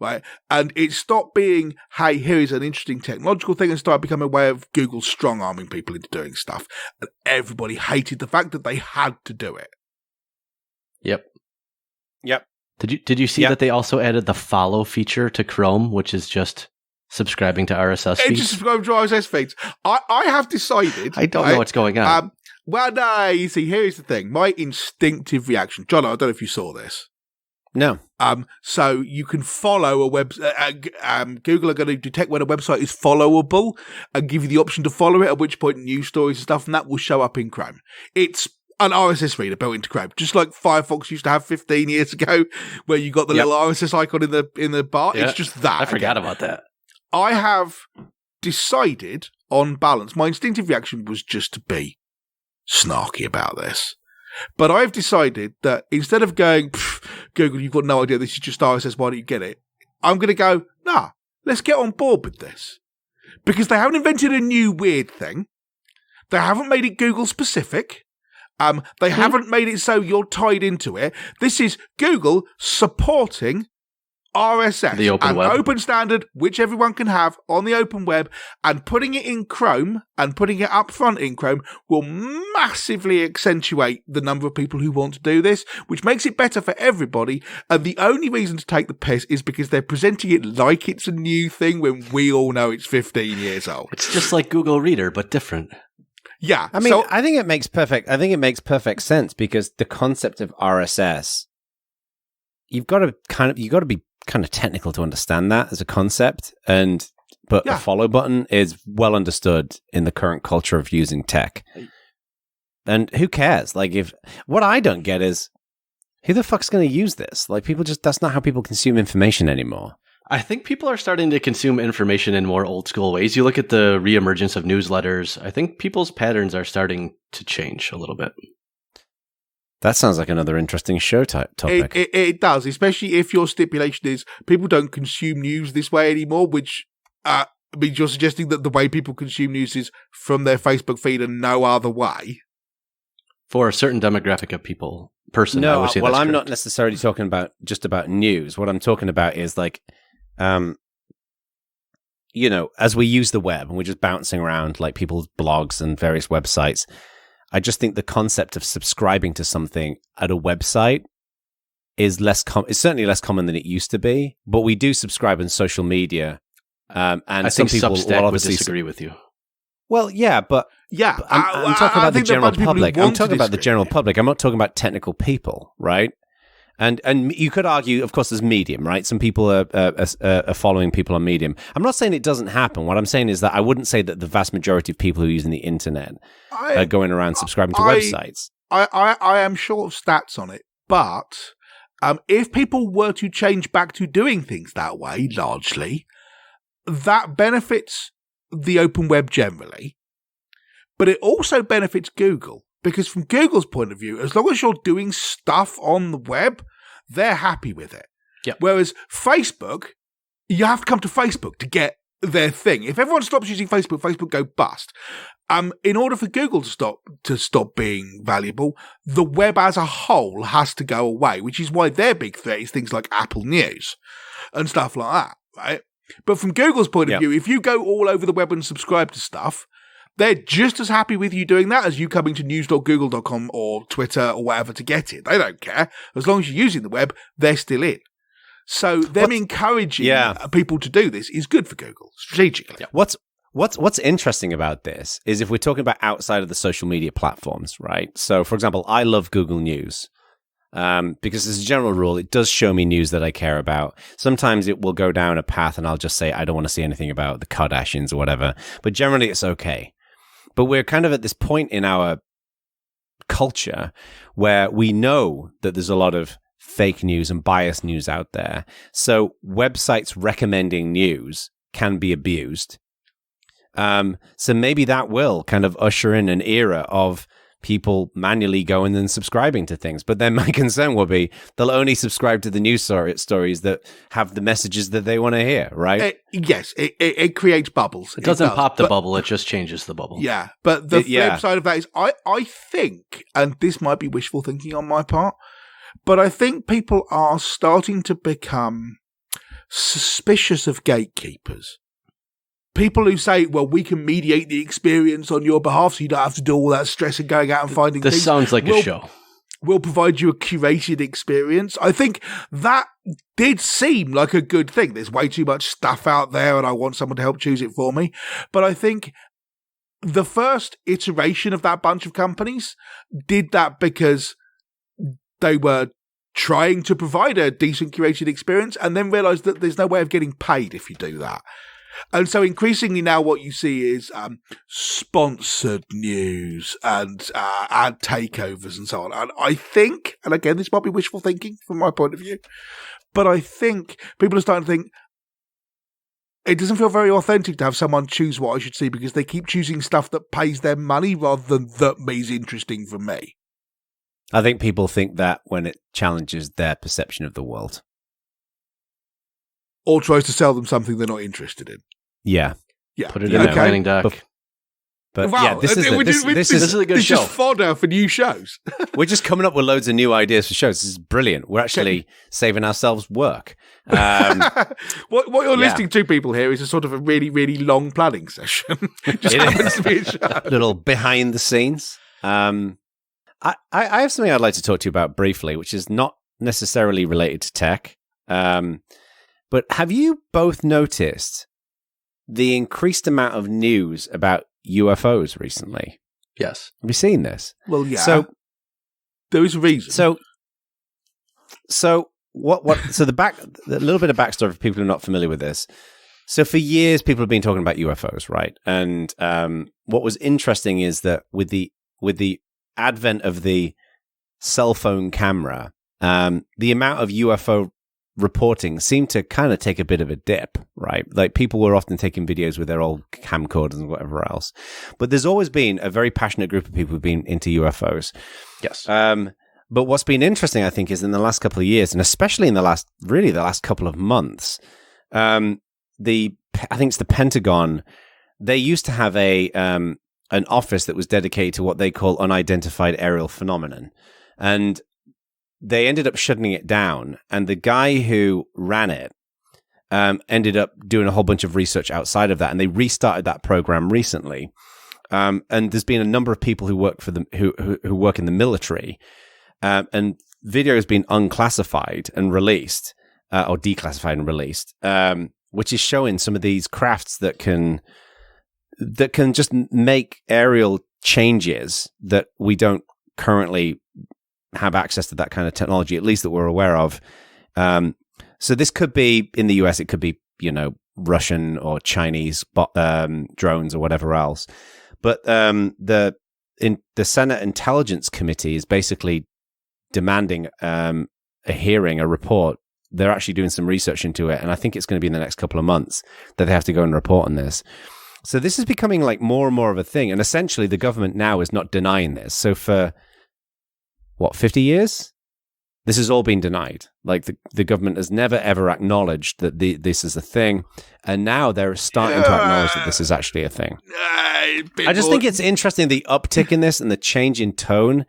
Right. And it stopped being, hey, here is an interesting technological thing, and started becoming a way of Google strong arming people into doing stuff. And everybody hated the fact that they had to do it. Yep. Yep. Did you see that they also added the follow feature to Chrome, which is just subscribing to RSS feeds? It's just subscribing to RSS feeds. I have decided. I don't know what's going on. Well, no, you see, here's the thing. My instinctive reaction. Jono, I don't know if you saw this. No. So you can follow a web. Google are going to detect when a website is followable and give you the option to follow it, at which point news stories and stuff, and that will show up in Chrome. It's an RSS reader built into Chrome, just like Firefox used to have 15 years ago, where you got the little RSS icon in the bar. Yeah. It's just that. I forgot about that. I have decided, on balance, my instinctive reaction was just to be snarky about this. But I've decided that instead of going, Google, you've got no idea, this is just RSS, why don't you get it? I'm going to go, nah, let's get on board with this. Because they haven't invented a new weird thing. They haven't made it Google specific. They haven't made it so you're tied into it. This is Google supporting RSS, the open web, open standard, which everyone can have on the open web, and putting it in Chrome and putting it up front in Chrome will massively accentuate the number of people who want to do this, which makes it better for everybody. And the only reason to take the piss is because they're presenting it like it's a new thing when we all know it's 15 years old. It's just like Google Reader, but different. Yeah, I mean, I think it makes perfect sense, because the concept of RSS, you've got to be kind of technical to understand that as a concept, but a follow button is well understood in the current culture of using tech. And who cares? Like, what I don't get is, who the fuck's going to use this? Like, that's not how people consume information anymore. I think people are starting to consume information in more old school ways. You look at the reemergence of newsletters. I think people's patterns are starting to change a little bit. That sounds like another interesting show topic. It does, especially if your stipulation is people don't consume news this way anymore, which means you're suggesting that the way people consume news is from their Facebook feed and no other way. For a certain demographic of person. No, I would say well, that's I'm correct. not necessarily talking about just about news. What I'm talking about is like, as we use the web and we're just bouncing around like people's blogs and various websites, I just think the concept of subscribing to something at a website is it's certainly less common than it used to be, but we do subscribe on social media. And I some think people Substack will would obviously disagree with you. Well, yeah, but I'm talking about the general public. I'm talking about the general public. I'm not talking about technical people, right? And you could argue, of course, there's Medium, right? Some people are following people on Medium. I'm not saying it doesn't happen. What I'm saying is that I wouldn't say that the vast majority of people who are using the internet are going around subscribing to websites. I am short of stats on it, but if people were to change back to doing things that way, largely, that benefits the open web generally, but it also benefits Google. Because from Google's point of view, as long as you're doing stuff on the web, they're happy with it. Yep. Whereas Facebook, you have to come to Facebook to get their thing. If everyone stops using Facebook, Facebook go bust. In order for Google to stop being valuable, the web as a whole has to go away, which is why their big threat is things like Apple News and stuff like that, right? But from Google's point of view, if you go all over the web and subscribe to stuff, they're just as happy with you doing that as you coming to news.google.com or Twitter or whatever to get it. They don't care. As long as you're using the web, they're still in. So them encouraging people to do this is good for Google, strategically. Yeah. What's interesting about this is if we're talking about outside of the social media platforms, right? So, for example, I love Google News. Because as a general rule, it does show me news that I care about. Sometimes it will go down a path and I'll just say, I don't want to see anything about the Kardashians or whatever. But generally it's okay. But we're kind of at this point in our culture where we know that there's a lot of fake news and biased news out there. So websites recommending news can be abused. So maybe that will kind of usher in an era of people manually going and subscribing to things. But then my concern will be they'll only subscribe to the news stories that have the messages that they want to hear, right? It creates bubbles. It doesn't pop the bubble, it just changes the bubble. Yeah, but the flip side of that is I think, and this might be wishful thinking on my part, but I think people are starting to become suspicious of gatekeepers. People who say, well, we can mediate the experience on your behalf so you don't have to do all that stress and going out and finding things. This sounds like a show. We'll provide you a curated experience. I think that did seem like a good thing. There's way too much stuff out there and I want someone to help choose it for me. But I think the first iteration of that bunch of companies did that because they were trying to provide a decent curated experience and then realized that there's no way of getting paid if you do that. And so increasingly now what you see is sponsored news and ad takeovers and so on. And I think, and again, this might be wishful thinking from my point of view, but I think people are starting to think it doesn't feel very authentic to have someone choose what I should see because they keep choosing stuff that pays them money rather than that is interesting for me. I think people think that when it challenges their perception of the world. Or tries to sell them something they're not interested in. Yeah. Put it in the planning doc. But wow, yeah, this is a good show. This is fodder for new shows. We're just coming up with loads of new ideas for shows. This is brilliant. We're actually saving ourselves work. What you're listening to, people, here is a sort of a really, really long planning session. Just happens to be a show. Little behind the scenes. I have something I'd like to talk to you about briefly, which is not necessarily related to tech. But have you both noticed the increased amount of news about UFOs recently? Yes. Have you seen this? Well, yeah. So there is a reason. So what? So a little bit of backstory for people who are not familiar with this. So for years, people have been talking about UFOs, right? And what was interesting is that with the advent of the cell phone camera, the amount of UFO reporting seemed to kind of take a bit of a dip, right? Like people were often taking videos with their old camcorders and whatever else. But there's always been a very passionate group of people who've been into UFOs. Yes. But what's been interesting, I think, is in the last couple of years, and especially in the last couple of months, I think it's the Pentagon. They used to have an office that was dedicated to what they call unidentified aerial phenomenon, and they ended up shutting it down, and the guy who ran it ended up doing a whole bunch of research outside of that, and they restarted that program recently. And there's been a number of people who work for them who work in the military, and video has been unclassified and released, or declassified and released, which is showing some of these crafts that can just make aerial changes that we don't currently have access to, that kind of technology, at least that we're aware of. So this could be, in the US, it could be, Russian or Chinese drones or whatever else. But the Senate Intelligence Committee is basically demanding a hearing, a report. They're actually doing some research into it, and I think it's going to be in the next couple of months that they have to go and report on this. So this is becoming like more and more of a thing, and essentially the government now is not denying this. So for 50 years? This has all been denied. Like the government has never ever acknowledged that this is a thing, and now they're starting to acknowledge that this is actually a thing. I just think it's interesting, the uptick in this and the change in tone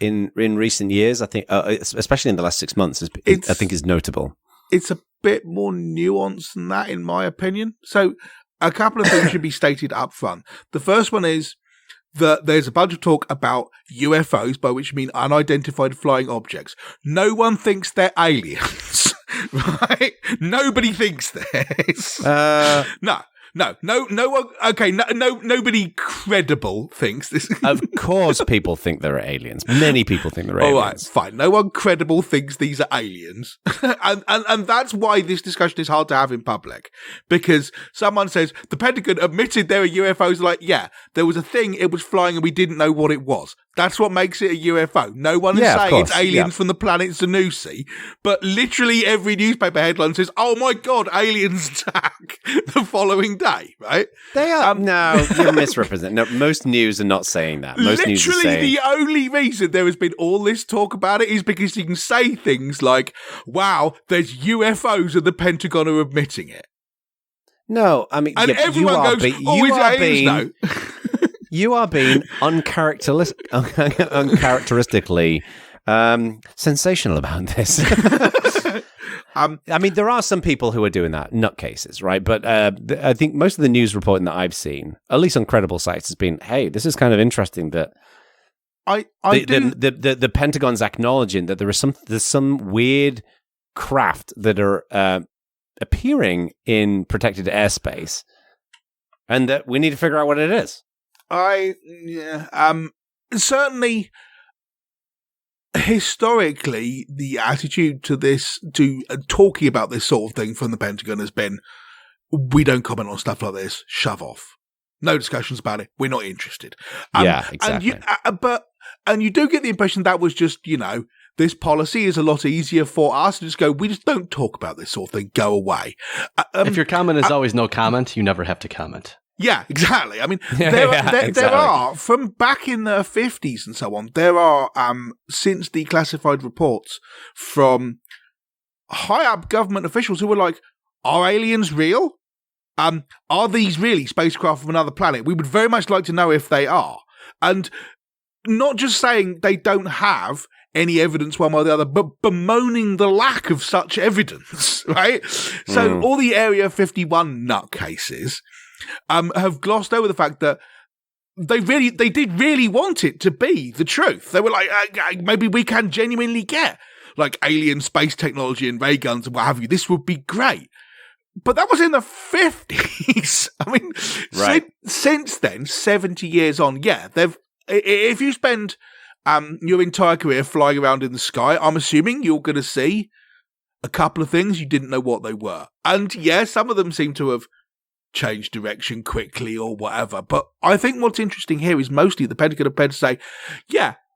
in recent years. I think, especially in the last 6 months, I think is notable. It's a bit more nuanced than that, in my opinion. So a couple of things should be stated up front. The first one is that there's a bunch of talk about UFOs, by which I mean unidentified flying objects. No one thinks they're aliens, right? Nobody thinks this. No one. Okay, nobody credible thinks this. Of course, people think they're aliens. Many people think they're aliens. All right, fine. No one credible thinks these are aliens, and that's why this discussion is hard to have in public, because someone says the Pentagon admitted there are UFOs. Like, yeah, there was a thing. It was flying, and we didn't know what it was. That's what makes it a UFO. No one is saying it's aliens from the planet Zanussi, but literally every newspaper headline says, "Oh my God, aliens attack" the following day, right? They are. No, you're misrepresenting. No, most news are not saying that. Most news are saying the only reason there has been all this talk about it is because you can say things like, "Wow, there's UFOs," and the Pentagon are admitting it. No, I mean, and everyone goes, "Oh, it's aliens." No. You are being uncharacteristically sensational about this. I mean, there are some people who are doing that, nutcases, right? But I think most of the news reporting that I've seen, at least on credible sites, has been, hey, this is kind of interesting that the Pentagon's acknowledging that there's some weird craft that are appearing in protected airspace, and that we need to figure out what it is. Certainly, historically, the attitude to this, to talking about this sort of thing from the Pentagon has been, we don't comment on stuff like this, shove off. No discussions about it, we're not interested. Yeah, exactly. And you do get the impression that was just, this policy is a lot easier for us to just go, we just don't talk about this sort of thing, go away. If your comment is always no comment, you never have to comment. Yeah, exactly. I mean, there are, from back in the 50s and so on, there are, since declassified reports from high-up government officials who were like, are aliens real? Are these really spacecraft from another planet? We would very much like to know if they are. And not just saying they don't have any evidence one way or the other, but bemoaning the lack of such evidence, right? So all the Area 51 nutcases have glossed over the fact that they did really want it to be the truth. They were like, maybe we can genuinely get like alien space technology and ray guns and what have you. This would be great. But that was in the 50s. I mean, right. Since then, 70 years on, if you spend your entire career flying around in the sky, I'm assuming you're going to see a couple of things you didn't know what they were. And some of them seem to have change direction quickly or whatever. But I think what's interesting here is mostly the Pentagon have had to say,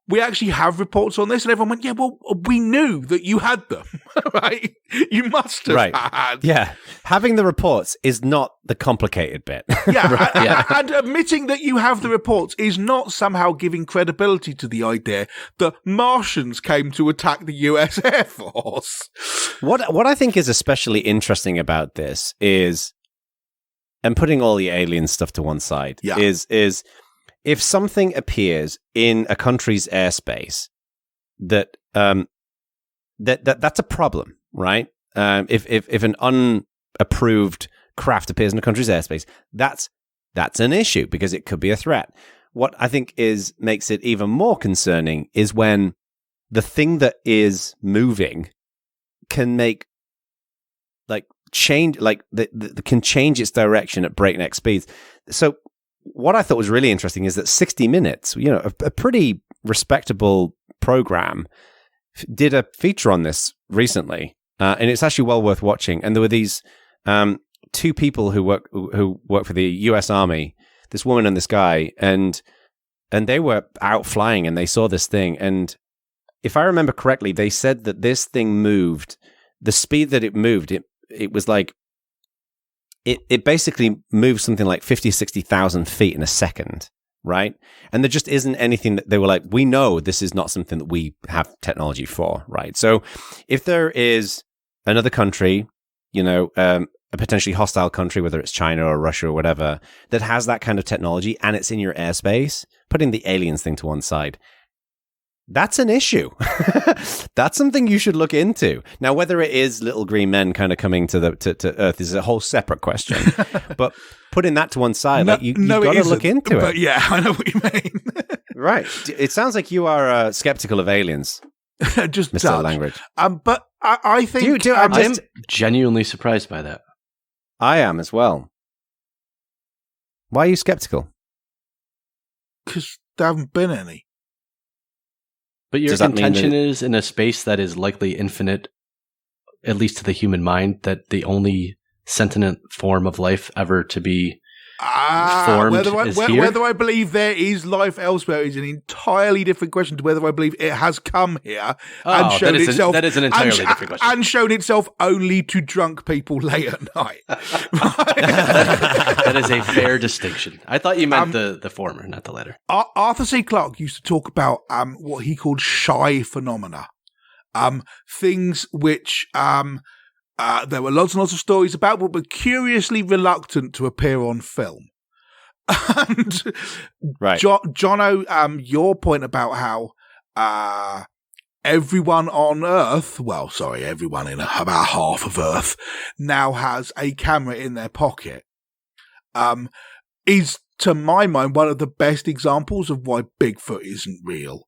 we actually have reports on this. And everyone went, well, we knew that you had them, right? You must have had. Yeah. Having the reports is not the complicated bit. And admitting that you have the reports is not somehow giving credibility to the idea that Martians came to attack the US Air Force. What I think is especially interesting about this is, and putting all the alien stuff to one side, is if something appears in a country's airspace, that's a problem, right? If an unapproved craft appears in a country's airspace, that's an issue because it could be a threat. What I think makes it even more concerning is when the thing that is moving can make change, can change its direction at breakneck speeds. So what I thought was really interesting is that 60 Minutes, a pretty respectable program, did a feature on this recently, and it's actually well worth watching. And there were these two people who work for the U.S. Army, this woman and this guy, and they were out flying and they saw this thing. And if I remember correctly, they said that this thing moved, the speed that it moved, it was like, it basically moves something like 50, 60,000 feet in a second, right? And there just isn't anything that they were like, we know this is not something that we have technology for, right? So if there is another country, a potentially hostile country, whether it's China or Russia or whatever, that has that kind of technology and it's in your airspace, putting the aliens thing to one side, that's an issue. That's something you should look into. Now, whether it is little green men kind of coming to Earth is a whole separate question. But putting that to one side, you've got to look into it. But I know what you mean. Right. It sounds like you are skeptical of aliens, just Mr. Langridge. But I think I'm genuinely surprised by that. I am as well. Why are you skeptical? Because there haven't been any. But your contention is in a space that is likely infinite, at least to the human mind, that the only sentient form of life ever to be formed whether I believe there is life elsewhere is an entirely different question to whether I believe it has come here and shown itself. That is an entirely different question. And shown itself only to drunk people late at night. That is a fair distinction. I thought you meant the former, not the latter. Arthur C. Clarke used to talk about what he called shy phenomena. Things which there were lots and lots of stories about, but were curiously reluctant to appear on film. And right. Jono, your point about how everyone on Earth, everyone in about half of Earth now has a camera in their pocket, is, to my mind, one of the best examples of why Bigfoot isn't real.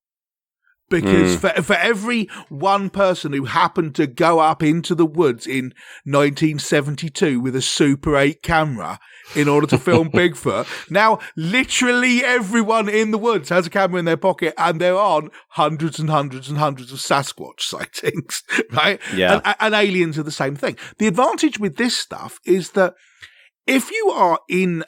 Because for every one person who happened to go up into the woods in 1972 with a Super 8 camera in order to film Bigfoot, now literally everyone in the woods has a camera in their pocket, and there are hundreds and hundreds and hundreds of Sasquatch sightings, right? Yeah. And aliens are the same thing. The advantage with this stuff is that if you are in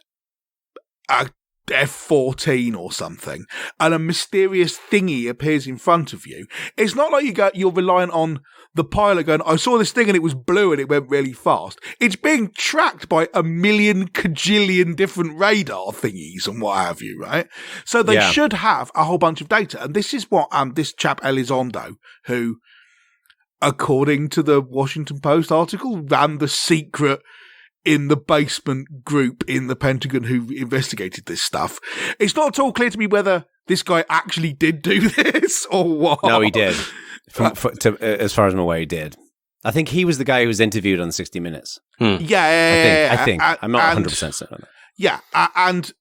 a F-14 or something, and a mysterious thingy appears in front of you, it's not like you're reliant on the pilot going, I saw this thing and it was blue and it went really fast. It's being tracked by a million kajillion different radar thingies and what have you, right? So they should have a whole bunch of data. And this is what this chap Elizondo, who, according to the Washington Post article, ran the secret in the basement group in the Pentagon who investigated this stuff. It's not at all clear to me whether this guy actually did do this or what. No, he did. As far as I'm aware, he did. I think he was the guy who was interviewed on 60 Minutes. Yeah. I think. I'm not 100% certain on that. Yeah, and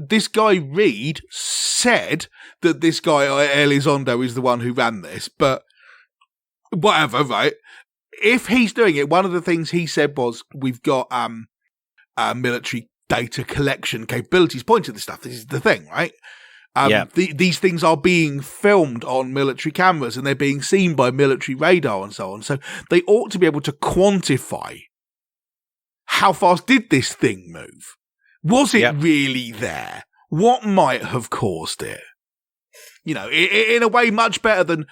this guy Reed said that this guy Elizondo is the one who ran this, but whatever, right? If he's doing it, one of the things he said was, we've got military data collection capabilities. Point to this stuff. This is the thing, right? These things are being filmed on military cameras and they're being seen by military radar and so on. So they ought to be able to quantify how fast did this thing move? Was it really there? What might have caused it? You know, in a way much better than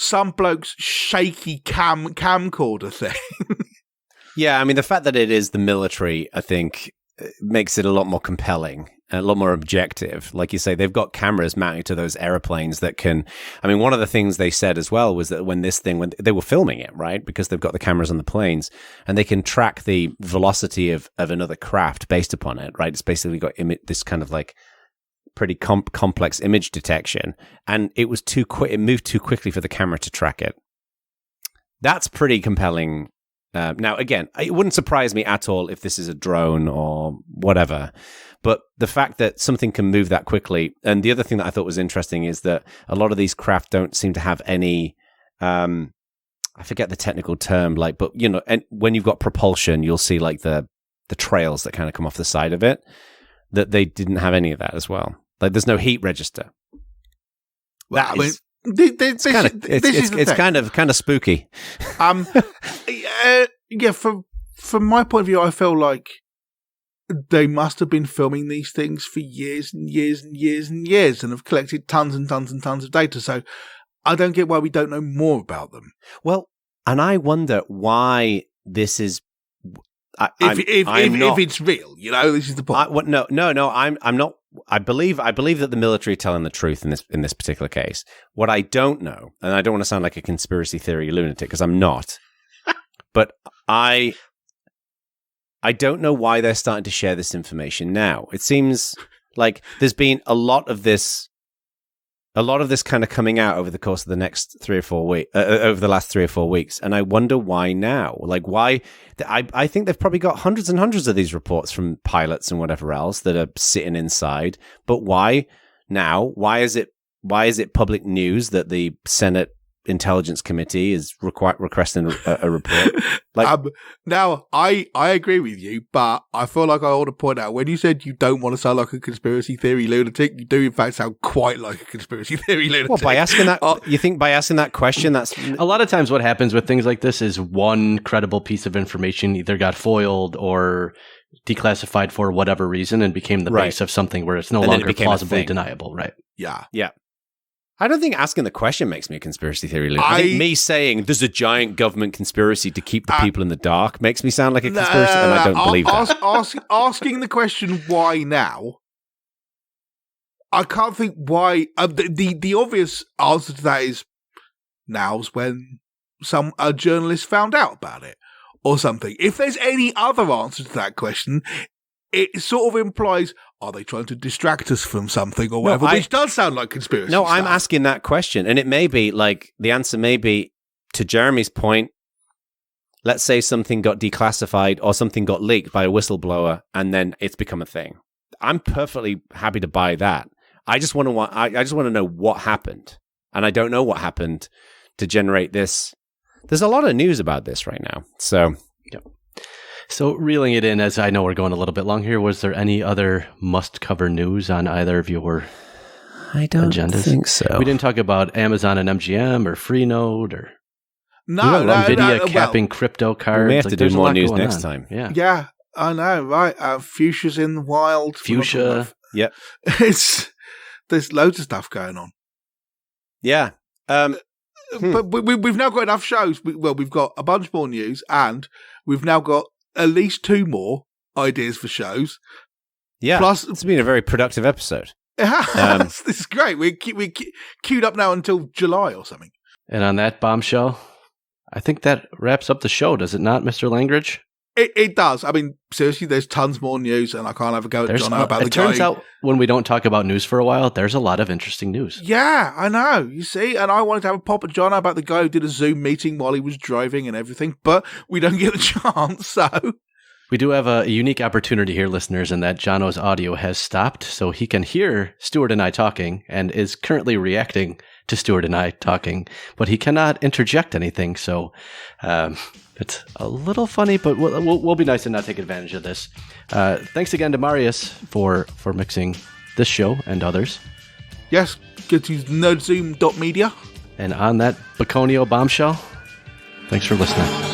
some bloke's shaky camcorder thing. Yeah, I mean, the fact that it is the military, I think, makes it a lot more compelling, a lot more objective. Like you say, they've got cameras mounted to those airplanes that can... I mean, one of the things they said as well was that when they were filming it, right, because they've got the cameras on the planes, and they can track the velocity of another craft based upon it, right? It's basically got this kind of like pretty complex image detection, and it was too quick. It moved too quickly for the camera to track it. That's pretty compelling. Now, again, it wouldn't surprise me at all if this is a drone or whatever, but the fact that something can move that quickly, and the other thing that I thought was interesting is that a lot of these craft don't seem to have any, I forget the technical term, like, but you know, and when you've got propulsion, you'll see like the trails that kind of come off the side of it, that they didn't have any of that as well. Like, there's no heat register. Well, It's kind of spooky. From my point of view, I feel like they must have been filming these things for years and years and years and years, and have collected tons and tons and tons of data. So I don't get why we don't know more about them. Well, and I wonder why this is. If it's real, you know, this is the point. I'm not. I believe that the military are telling the truth in this particular case. What I don't know, and I don't want to sound like a conspiracy theory lunatic because I'm not, but I don't know why they're starting to share this information now. It seems like there's been a lot of this kind of coming out over the course of the next 3 or 4 weeks, over the last 3 or 4 weeks. And I wonder why now, like why, I think they've probably got hundreds and hundreds of these reports from pilots and whatever else that are sitting inside. But why now? Why is it public news that the Senate Intelligence Committee is requesting a report? Like, now, I agree with you, but I feel like I ought to point out, when you said you don't want to sound like a conspiracy theory lunatic, you do in fact sound quite like a conspiracy theory lunatic. Well, by asking that, you think by asking that question, that's... A lot of times what happens with things like this is one credible piece of information either got foiled or declassified for whatever reason and became the base of something where it's no And then it longer became a plausibly thing. deniable, right? Yeah. Yeah. I don't think asking the question makes me a conspiracy theory. I think me saying there's a giant government conspiracy to keep the people in the dark makes me sound like a conspiracy, and I don't believe that. Asking the question why now, I can't think why. The obvious answer to that is now's when a journalist found out about it or something. If there's any other answer to that question, it sort of implies, are they trying to distract us from something or whatever, which does sound like conspiracy No, stuff. I'm asking that question, and it may be, like, the answer may be, to Jeremy's point, let's say something got declassified or something got leaked by a whistleblower, and then it's become a thing. I'm perfectly happy to buy that. I just want to know what happened, and I don't know what happened to generate this. There's a lot of news about this right now, so... Yep. So reeling it in, as I know we're going a little bit long here, was there any other must-cover news on either of your agendas? think so. We didn't talk about Amazon and MGM or Freenode or NVIDIA capping crypto cards. We may have to do there's a more lot news going next on. time. Yeah. Yeah, I know, right? Fuchsia's in the wild. Fuchsia. Yep. There's loads of stuff going on. Yeah. But we've now got enough shows. We've got a bunch more news, and we've now got at least 2 more ideas for shows. Yeah. Plus, it's been a very productive episode. This is great. We're queued up now until July or something. And on that bombshell, I think that wraps up the show, does it not, Mr. Langridge? It does. I mean, seriously, there's tons more news, and I can't have a go at Jono about the guy. It turns out when we don't talk about news for a while, there's a lot of interesting news. Yeah, I know. You see, and I wanted to have a pop at Jono about the guy who did a Zoom meeting while he was driving and everything, but we don't get the chance, so... We do have a unique opportunity here, listeners, in that Jono's audio has stopped, so he can hear Stuart and I talking and is currently reacting to Stuart and I talking, but he cannot interject anything, so it's a little funny, but we'll be nice and not take advantage of this. Thanks again to Marius for mixing this show and others. Yes, go to nerdzoom.media. And on that Baconio bombshell, thanks for listening.